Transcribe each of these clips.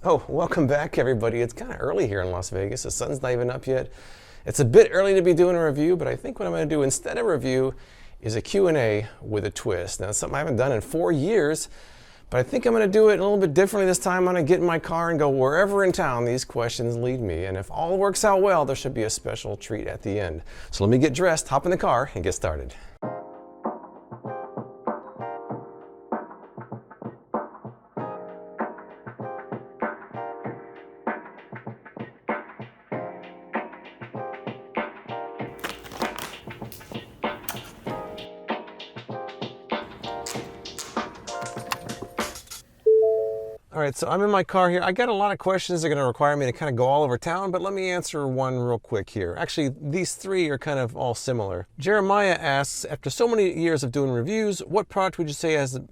Oh, welcome back everybody. It's kind of early here in Las Vegas. The sun's not even up yet. It's a bit early to be doing a review, but I think what I'm going to do instead of a review is a Q&A with a twist. Now, it's something I haven't done in 4 years, but I think I'm going to do it a little bit differently this time. I'm going to get in my car and go wherever in town these questions lead me. And if all works out well, there should be a special treat at the end. So let me get dressed, hop in the car, and get started. All right, so I'm in my car here. I got a lot of questions that are going to require me to kind of go all over town, but let me answer one real quick here. Actually, these three are kind of all similar. Jeremiah asks, after so many years of doing reviews, what product would you say has the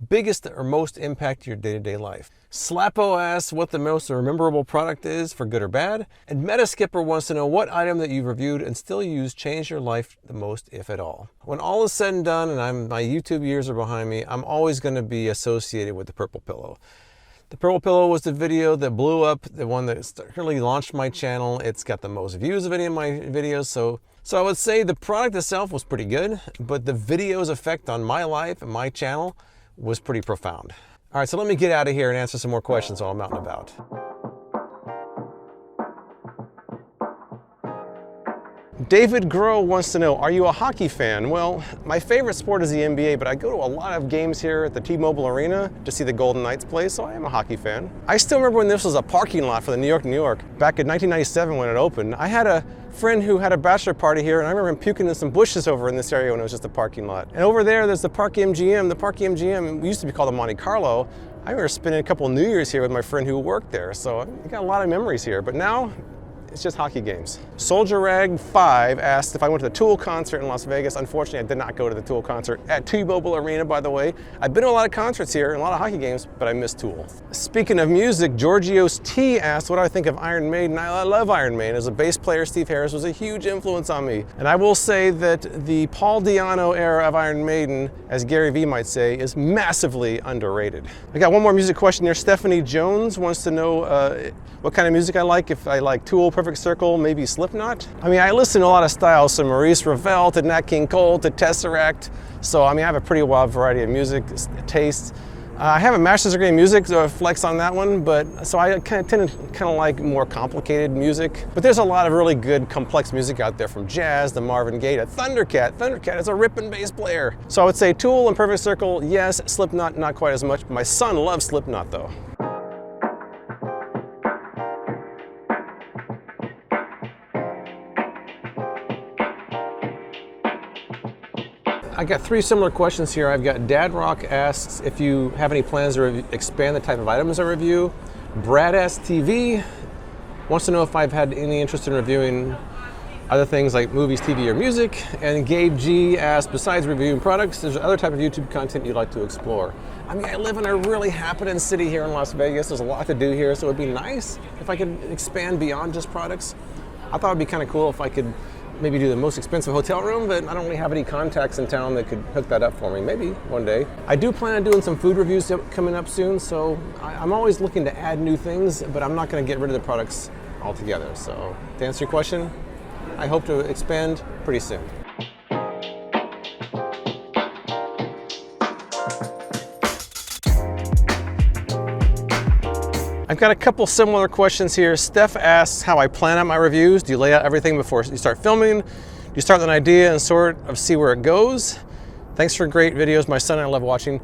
biggest or most impact to your day-to-day life? Slapo asks what the most memorable product is, for good or bad. And Metaskipper wants to know what item that you've reviewed and still use changed your life the most, if at all. When all is said and done, and my YouTube years are behind me, I'm always going to be associated with the Purple Pillow. The Purple Pillow was the video that blew up, the one that really launched my channel. It's got the most views of any of my videos, so I would say the product itself was pretty good, but the video's effect on my life and my channel was pretty profound. All right, so let me get out of here and answer some more questions while I'm out and about. David Groh wants to know, are you a hockey fan? Well, my favorite sport is the NBA, but I go to a lot of games here at the T-Mobile Arena to see the Golden Knights play, so I am a hockey fan. I still remember when this was a parking lot for the New York, back in 1997 when it opened. I had a friend who had a bachelor party here, and I remember him puking in some bushes over in this area when it was just a parking lot. And over there's the Park MGM. The Park MGM used to be called the Monte Carlo. I remember spending a couple of New Year's here with my friend who worked there, so I got a lot of memories here, but now, it's just hockey games. Soldier Rag 5 asked if I went to the Tool concert in Las Vegas. Unfortunately, I did not go to the Tool concert at T-Mobile Arena, by the way. I've been to a lot of concerts here and a lot of hockey games, but I missed Tool. Speaking of music, Georgios T asked what I think of Iron Maiden. I love Iron Maiden. As a bass player, Steve Harris was a huge influence on me. And I will say that the Paul Di'Anno era of Iron Maiden, as Gary Vee might say, is massively underrated. I got one more music question here. Stephanie Jones wants to know what kind of music I like, if I like Tool, Perfect Circle, maybe Slipknot. I mean, I listen to a lot of styles, from Maurice Ravel to Nat King Cole to Tesseract. So, I mean, I have a pretty wide variety of music tastes. I have a master's degree in music, so I flex on that one, so I tend to like more complicated music. But there's a lot of really good, complex music out there, from jazz to Marvin Gaye to Thundercat. Thundercat is a ripping bass player. So I would say Tool and Perfect Circle, yes. Slipknot, not quite as much. My son loves Slipknot, though. I got three similar questions here. I've got Dad Rock asks if you have any plans to expand the type of items I review. Brad S TV wants to know if I've had any interest in reviewing other things like movies, TV, or music. And Gabe G asks, besides reviewing products, there's other type of YouTube content you'd like to explore. I mean, I live in a really happening city here in Las Vegas. There's a lot to do here, so it'd be nice if I could expand beyond just products. I thought it'd be kind of cool if I could maybe do the most expensive hotel room, but I don't really have any contacts in town that could hook that up for me. Maybe one day. I do plan on doing some food reviews coming up soon, so I'm always looking to add new things, but I'm not going to get rid of the products altogether. So to answer your question, I hope to expand pretty soon. I've got a couple similar questions here. Steph asks how I plan out my reviews. Do you lay out everything before you start filming? Do you start with an idea and sort of see where it goes? Thanks for great videos. My son and I love watching.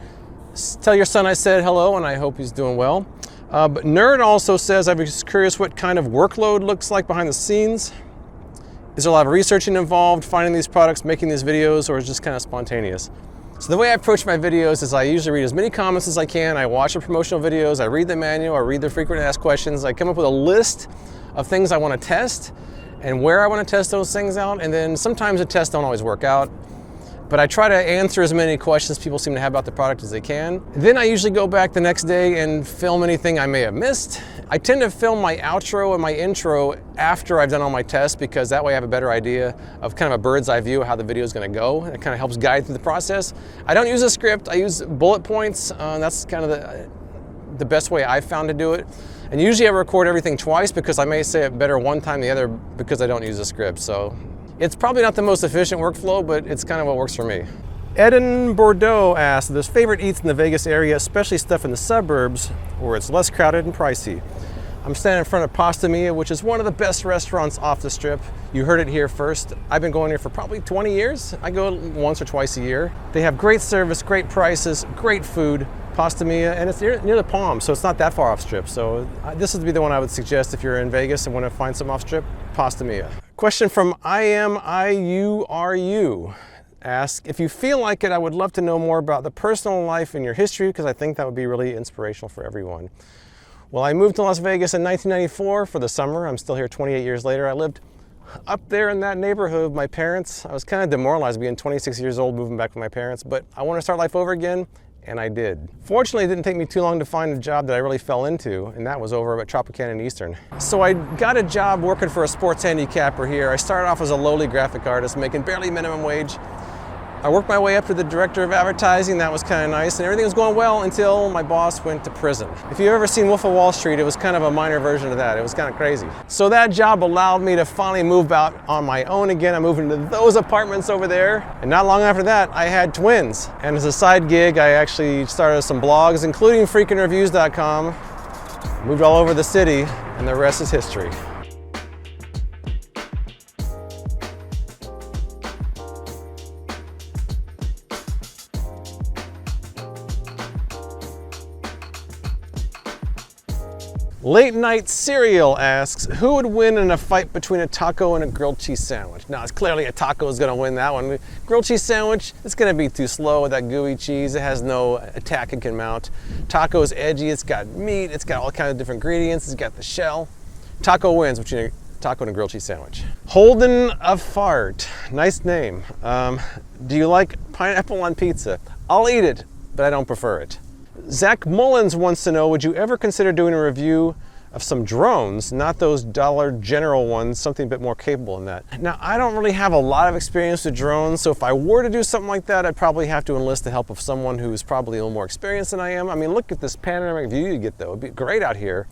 Tell your son I said hello and I hope he's doing well. But Nerd also says, I was curious what kind of workload looks like behind the scenes. Is there a lot of researching involved, finding these products, making these videos, or is it just kind of spontaneous? So the way I approach my videos is I usually read as many comments as I can. I watch the promotional videos, I read the manual, I read the frequent asked questions. I come up with a list of things I want to test and where I want to test those things out. And then sometimes the tests don't always work out, but I try to answer as many questions people seem to have about the product as they can. Then I usually go back the next day and film anything I may have missed. I tend to film my outro and my intro after I've done all my tests, because that way I have a better idea of kind of a bird's eye view of how the video is going to go. It kind of helps guide through the process. I don't use a script, I use bullet points. That's kind of the best way I've found to do it. And usually I record everything twice because I may say it better one time than the other because I don't use a script. So it's probably not the most efficient workflow, but it's kind of what works for me. Eden Bordeaux asks, there's favorite eats in the Vegas area, especially stuff in the suburbs where it's less crowded and pricey. I'm standing in front of Pasta Mia, which is one of the best restaurants off the strip. You heard it here first. I've been going here for probably 20 years. I go once or twice a year. They have great service, great prices, great food. Pasta Mia, and it's near the Palm, so it's not that far off strip. So this would be the one I would suggest if you're in Vegas and want to find some off strip. Pasta Mia. Question from IMIURU. Ask, if you feel like it, I would love to know more about the personal life and your history because I think that would be really inspirational for everyone. Well, I moved to Las Vegas in 1994 for the summer. I'm still here 28 years later. I lived up there in that neighborhood with my parents. I was kind of demoralized being 26 years old, moving back with my parents, but I want to start life over again, and I did. Fortunately, it didn't take me too long to find a job that I really fell into, and that was over at Tropicana Eastern. So I got a job working for a sports handicapper here. I started off as a lowly graphic artist, making barely minimum wage. I worked my way up to the director of advertising. That was kind of nice, and everything was going well until my boss went to prison. If you've ever seen Wolf of Wall Street, it was kind of a minor version of that. It was kind of crazy. So that job allowed me to finally move out on my own again. I moved into those apartments over there, and not long after that, I had twins. And as a side gig, I actually started some blogs, including freakinreviews.com. Moved all over the city, and the rest is history. Late Night Cereal asks, who would win in a fight between a taco and a grilled cheese sandwich? Now, it's clearly a taco is gonna win that one. Grilled cheese sandwich, it's gonna be too slow with that gooey cheese. It has no attack it can mount. Taco is edgy, it's got meat, it's got all kinds of different ingredients, it's got the shell. Taco wins between a taco and a grilled cheese sandwich. Holden a Fart, nice name. Do you like pineapple on pizza? I'll eat it, but I don't prefer it. Zach Mullins wants to know, would you ever consider doing a review of some drones, not those Dollar General ones, something a bit more capable than that? Now, I don't really have a lot of experience with drones, so if I were to do something like that, I'd probably have to enlist the help of someone who's probably a little more experienced than I am. I mean, look at this panoramic view you get though. It'd be great out here.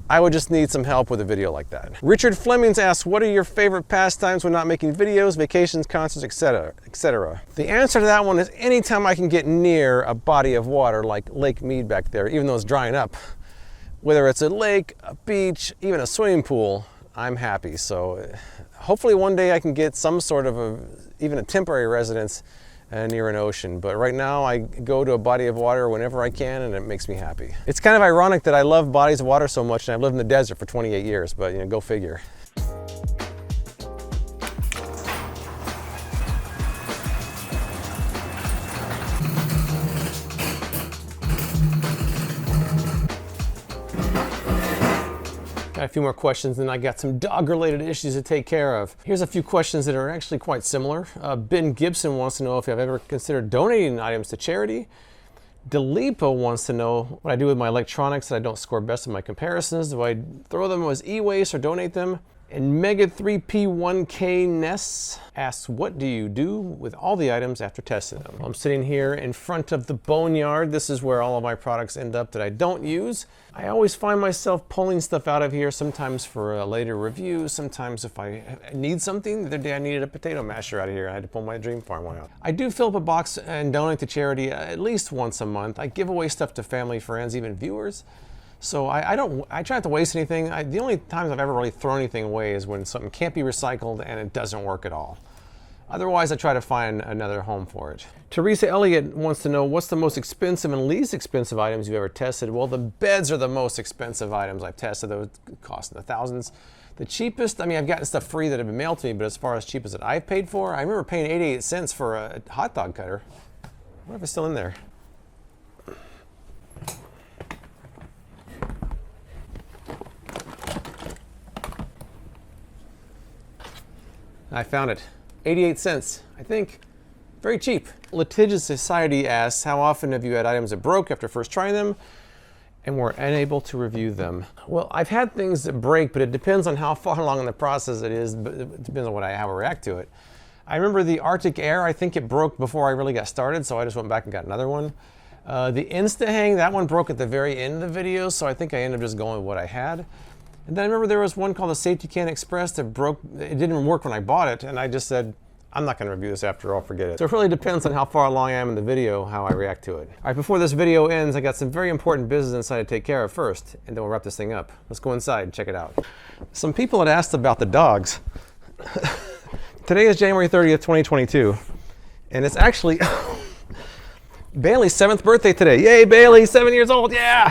I would just need some help with a video like that. Richard Flemings asks, what are your favorite pastimes when not making videos, vacations, concerts, etc., etc.? The answer to that one is anytime I can get near a body of water like Lake Mead back there, even though it's drying up. Whether it's a lake, a beach, even a swimming pool, I'm happy. So hopefully one day I can get some sort of even a temporary residence near an ocean. But right now I go to a body of water whenever I can, and it makes me happy. It's kind of ironic that I love bodies of water so much, and I've lived in the desert for 28 years, but you know, go figure. Got a few more questions, and I got some dog-related issues to take care of. Here's a few questions that are actually quite similar. Ben Gibson wants to know if I've ever considered donating items to charity. Delipa wants to know what I do with my electronics that I don't score best in my comparisons. Do I throw them as e-waste or donate them? And Mega3P1K Ness asks, what do you do with all the items after testing them? I'm sitting here in front of the Boneyard. This is where all of my products end up that I don't use. I always find myself pulling stuff out of here, sometimes for a later review, sometimes if I need something. The other day I needed a potato masher out of here. I had to pull my Dream Farm one out. I do fill up a box and donate to charity at least once a month. I give away stuff to family, friends, even viewers. So I try not to waste anything. The only times I've ever really thrown anything away is when something can't be recycled and it doesn't work at all. Otherwise, I try to find another home for it. Teresa Elliott wants to know, what's the most expensive and least expensive items you've ever tested? Well, the beds are the most expensive items I've tested. Those cost in the thousands. The cheapest, I mean, I've gotten stuff free that have been mailed to me, but as far as cheapest that I've paid for, I remember paying 88 cents for a hot dog cutter. I wonder if it's still in there. I found it. 88 cents, I think. Very cheap. Litigious Society asks, how often have you had items that broke after first trying them and were unable to review them? Well, I've had things that break, but it depends on how far along in the process it is. But it depends on how I react to it. I remember the Arctic Air, I think it broke before I really got started, so I just went back and got another one. The Insta-Hang, that one broke at the very end of the video, so I think I ended up just going with what I had. And then I remember there was one called the Safety Can Express that broke. It didn't work when I bought it, and I just said, I'm not gonna review this after all, forget it. So it really depends on how far along I am in the video, how I react to it. All right, before this video ends, I got some very important business inside to take care of first, and then we'll wrap this thing up. Let's go inside and check it out. Some people had asked about the dogs. Today is January 30th, 2022, and it's actually Bailey's 7th birthday today. Yay, Bailey, 7 years old, yeah!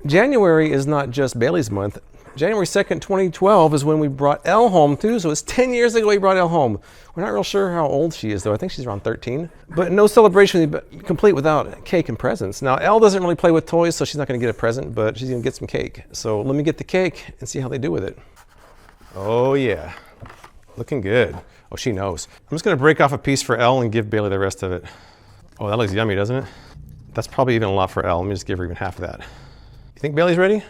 January is not just Bailey's month. January 2nd, 2012 is when we brought Elle home too, so it's 10 years ago we brought Elle home. We're not real sure how old she is though. I think she's around 13. But no celebration would be complete without cake and presents. Now Elle doesn't really play with toys, so she's not gonna get a present, but she's gonna get some cake. So let me get the cake and see how they do with it. Oh yeah, looking good. Oh, she knows. I'm just gonna break off a piece for Elle and give Bailey the rest of it. Oh, that looks yummy, doesn't it? That's probably even a lot for Elle. Let me just give her even half of that. You think Bailey's ready?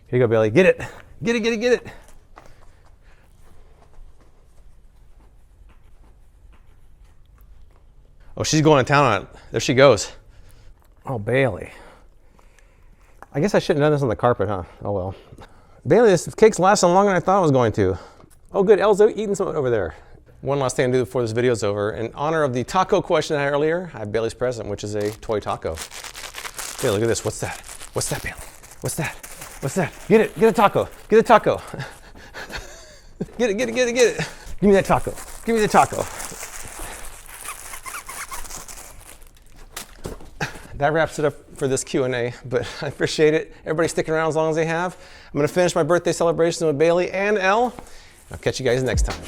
Here you go, Bailey. Get it. Get it, get it, get it. Oh, she's going to town on it. There she goes. Oh, Bailey. I guess I shouldn't have done this on the carpet, huh? Oh, well. Bailey, this cake's lasting longer than I thought it was going to. Oh, good. Elle's eating something over there. One last thing to do before this video's over. In honor of the taco question I had earlier, I have Bailey's present, which is a toy taco. Hey, look at this. What's that? What's that, Bailey? What's that? What's that? Get it. Get a taco. Get a taco. Get it, get it, get it, get it. Give me that taco. Give me the taco. That wraps it up for this Q&A, but I appreciate it. Everybody sticking around as long as they have. I'm going to finish my birthday celebration with Bailey and Elle. I'll catch you guys next time.